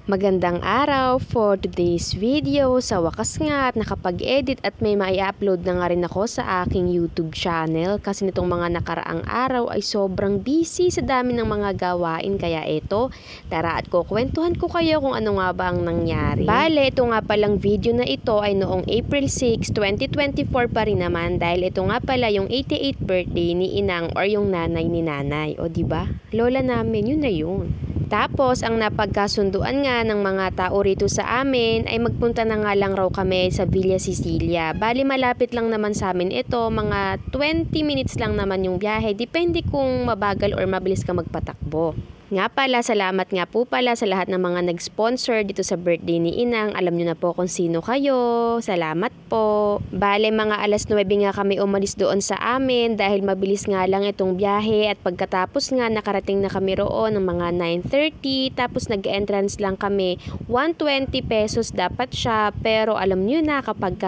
Magandang araw for today's video. Sa wakas nga at nakapag-edit at may mai-upload na nga rin ako sa aking YouTube channel kasi nitong mga nakaraang araw ay sobrang busy sa dami ng mga gawain. Kaya ito, tara at kukwentuhan ko kayo kung ano nga ba ang nangyari. Bale, ito nga palang video na ito ay noong April 6, 2024 pa rin naman dahil ito nga pala yung 88th birthday ni Inang or yung nanay ni nanay. O diba? Lola namin, yun na yun. Tapos, ang napagkasunduan nga ng mga tao rito sa amin ay magpunta na nga lang raw kami sa Villa Cecilia. Bali, malapit lang naman sa amin ito, mga 20 minutes lang naman yung biyahe. Depende kung mabagal or mabilis ka magpatakbo. Nga pala, salamat nga po pala sa lahat ng mga nag-sponsor dito sa birthday ni Inang. Alam nyo na po kung sino kayo. Salamat po. Bale, mga alas 9 nga kami umalis doon sa amin dahil mabilis nga lang itong biyahe at pagkatapos nga nakarating na kami roon ng mga 9:30 tapos nag-entrance lang kami. 120 pesos dapat siya pero alam nyo na kapag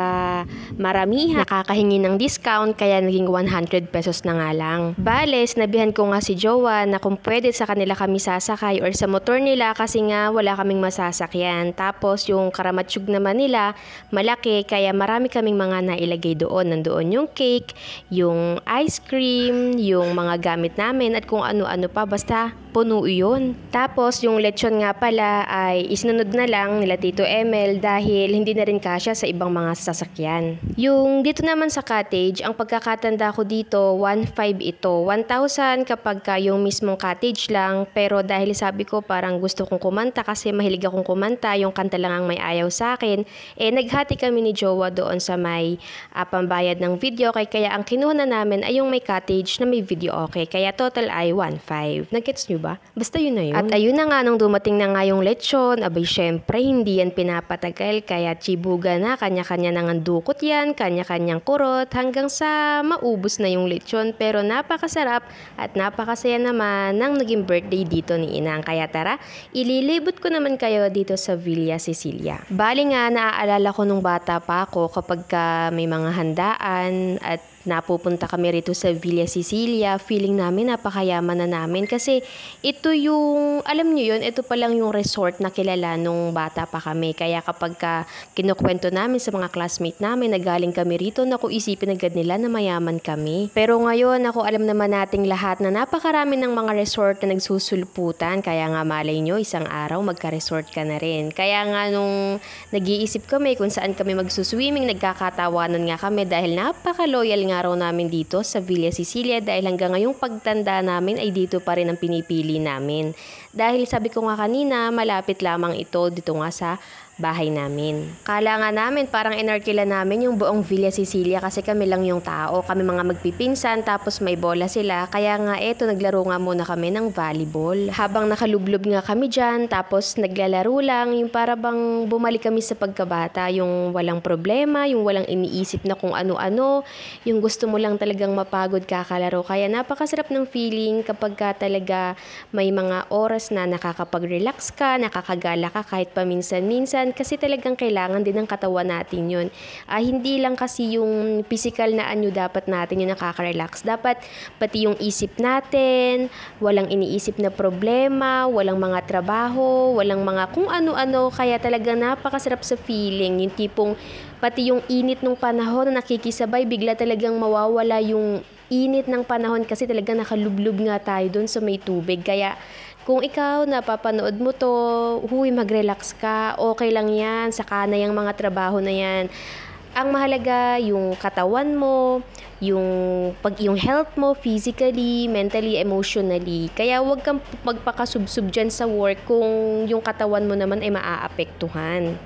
maramihan nakakahingi ng discount kaya naging 100 pesos na nga lang. Bale, sinabihan ko nga si Jowa na kung pwede sa kanila kami sasakay or sa motor nila kasi nga wala kaming masasakyan. Tapos yung karamatsyug naman nila malaki kaya marami kaming mga nailagay doon. Nandoon yung cake, yung ice cream, yung mga gamit namin at kung ano-ano pa basta puno yun. Tapos yung lechon nga pala ay isinunod na lang nila Tito Emel dahil hindi na rin kasya sa ibang mga sasakyan. Yung dito naman sa cottage, ang pagkakatanda ko dito 1,500 ito. 1,000 kapag yung mismong cottage lang. Pero dahil sabi ko parang gusto kong kumanta kasi mahilig akong kumanta, yung kanta lang ang may ayaw sa akin, naghati kami ni Jowa doon sa may pambayad ng video kaya ang kinuha namin ay yung may cottage na may video okay. Kaya total ay 1,500. Nag-gets nyo ba? Basta yun na yun. At ayun na nga nung dumating na nga yung lechon, abay syempre hindi yan pinapatagal kaya chibuga na, kanya-kanya nang andukot yan, kanya-kanyang kurot hanggang sa maubos na yung lechon. Pero napakasarap at napakasaya naman ng naging birthday dito ni Inang. Kaya tara, ililibot ko naman kayo dito sa Villa Cecilia. Bali nga, naaalala ko nung bata pa ako kapag may mga handaan at napupunta kami rito sa Villa Cecilia, feeling namin napakayaman na namin kasi ito yung, alam nyo yun, ito pa lang yung resort na kilala nung bata pa kami. Kaya kapag kinukwento namin sa mga classmate namin na galing kami rito, naku isipin agad nila na mayaman kami. Pero ngayon, ako alam naman nating lahat na napakarami ng mga resort na nagsusulputan. Kaya nga malay nyo, isang araw magka-resort ka na rin. Kaya nga nung nag-iisip kami kung saan kami magsuswimming, nagkakatawanan nga kami dahil napaka-loyal nga raw namin dito sa Villa Cecilia dahil hanggang ngayong pagtanda namin ay dito pa rin ang pinipili namin. Dahil sabi ko nga kanina, malapit lamang ito dito nga sa bahay namin. Kala nga namin parang inarkila namin yung buong Villa Cecilia kasi kami lang yung tao, kami mga magpipinsan tapos may bola sila. Kaya nga eto naglaro nga muna kami ng volleyball. Habang nakalublob nga kami dyan tapos naglalaro lang yung para bang bumalik kami sa pagkabata, yung walang problema, yung walang iniisip na kung ano-ano, yung gusto mo lang talagang mapagod kakalaro. Kaya napakasarap ng feeling kapag talaga may mga oras na nakakapag-relax ka, nakakagala ka kahit paminsan-minsan kasi talagang kailangan din ng katawan natin yun. Hindi lang kasi yung physical na anyo dapat natin yung nakaka-relax. Dapat pati yung isip natin, walang iniisip na problema, walang mga trabaho, walang mga kung ano-ano. Kaya talagang napakasarap sa feeling. Yung tipong pati yung init ng panahon na nakikisabay, bigla talagang mawawala yung init ng panahon kasi talagang nakalublob nga tayo dun sa may tubig. Kaya kung ikaw napapanood mo to, huy, mag-relax ka, okay lang yan, saka na yung mga trabaho na yan. Ang mahalaga yung katawan mo, yung health mo, physically, mentally, emotionally. Kaya huwag kang magpakasubsub dyan sa work kung yung katawan mo naman ay maaapektuhan.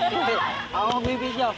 Ako magbibideo.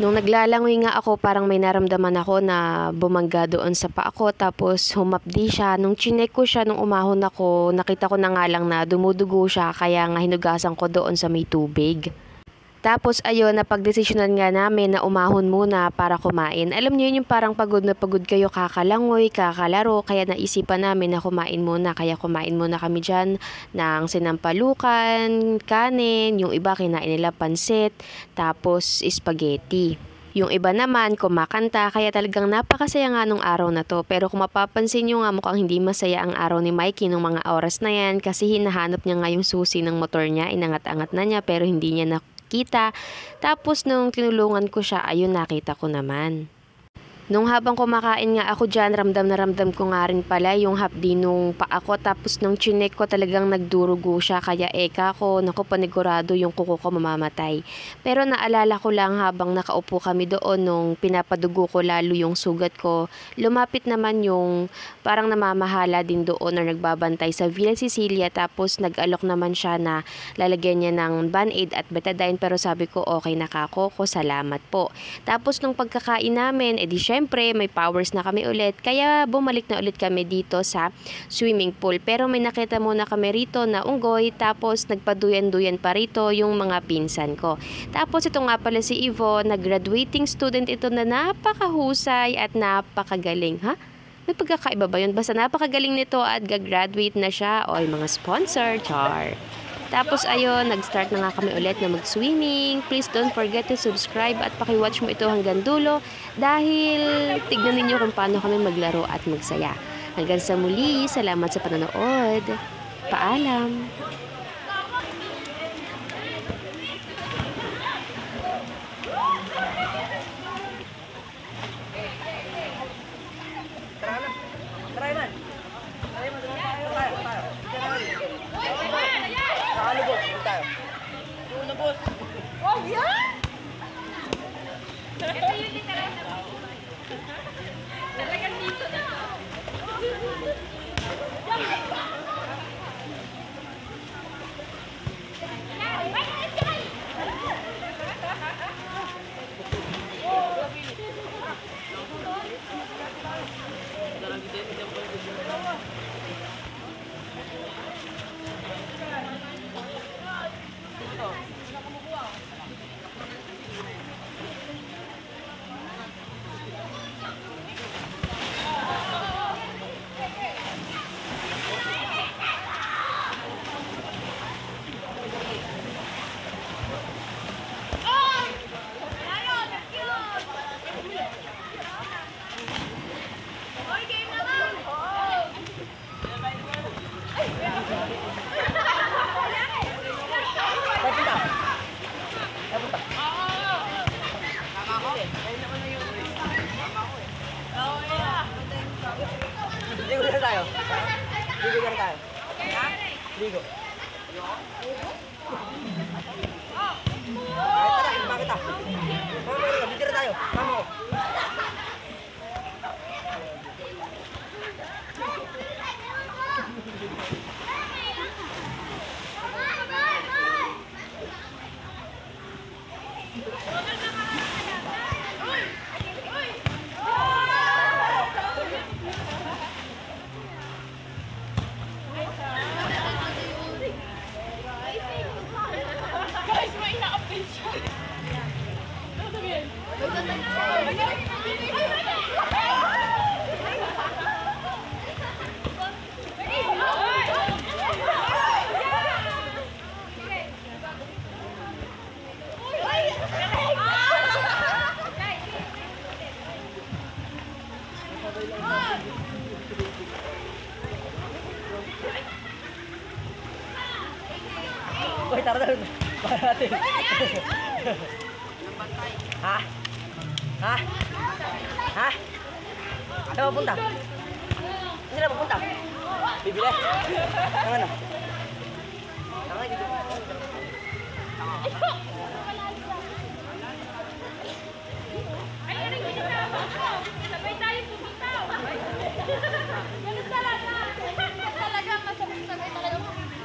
Nung naglalangoy nga ako, parang may naramdaman ako na bumangga doon sa paa ko, tapos humapdi siya. Nung chinek ko siya, nung umahon ako, nakita ko na nga lang na dumudugo siya, kaya nga hinugasan ko doon sa may tubig. Tapos ayun, napagdesisyonan nga namin na umahon muna para kumain. Alam niyo yun, yung parang pagod na pagod kayo kakalangoy, kakalaro, kaya naisipan namin na kumain muna. Kaya kumain muna kami dyan ng sinampalukan, kanin, yung iba kinain nila pansit, tapos spaghetti. Yung iba naman kumakanta, kaya talagang napakasaya nga nung araw na to. Pero kung mapapansin nyo nga, mukhang hindi masaya ang araw ni Mikey nung mga oras na yan, kasi hinahanap niya nga yung susi ng motor niya, inangat-angat na niya pero hindi niya nakita. Tapos nung tinulungan ko siya, ayun, nakita ko naman. Nung habang kumakain nga ako dyan, ramdam na ramdam ko nga rin pala yung hapdi nung paa ko. Tapos nung chinek ko, talagang nagdurugo siya. Kaya eka ko, naku, panigurado yung kuko ko mamamatay. Pero naalala ko lang habang nakaupo kami doon nung pinapadugo ko lalo yung sugat ko. Lumapit naman yung parang namamahala din doon or nagbabantay sa Villa Cecilia. Tapos nag-alok naman siya na lalagyan niya ng Band-Aid at Betadine. Pero sabi ko, okay na kako ko, salamat po. Tapos nung pagkakain namin, edi syempre may powers na kami ulit, kaya bumalik na ulit kami dito sa swimming pool. Pero may nakita muna kami rito na unggoy, tapos nagpaduyan-duyan pa rito yung mga pinsan ko. Tapos ito nga pala si Yvonne, nag-graduating student ito na napakahusay at napakagaling. Ha? May pagkakaiba ba yun? Basta napakagaling nito at gagraduate na siya. O mga sponsor, char. Tapos ayun, nag-start na nga kami ulit na mag-swimming. Please don't forget to subscribe at paki-watch mo ito hanggang dulo dahil tignan ninyo kung paano kami maglaro at magsaya. Hanggang sa muli, salamat sa panonood. Paalam! Oh, yeah? Ito yung literal na talagang dito na. Ligo lang tayo. Ligo. Tara, ilma kita. Mama, bigyan tayo. Mama ko. Guys, may ina-update siya. Ano sabihin? Uy, tara doon. Para natin. Ha? Ha? Ha? Saan mapunta? Saan na mapunta? Bibili? Ang ano? Ang ano dito? Ay, ano yung ginagawa ko? Sabay tayo pumitaw. Ganun talaga. Talaga, masabay talaga pumitaw.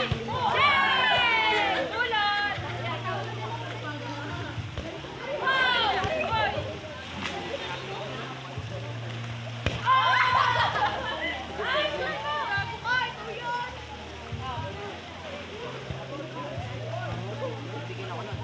Yay! Dulot! Wow! Hoy! Ay, gago ka! Ito yun! Bibigyan na mo ito?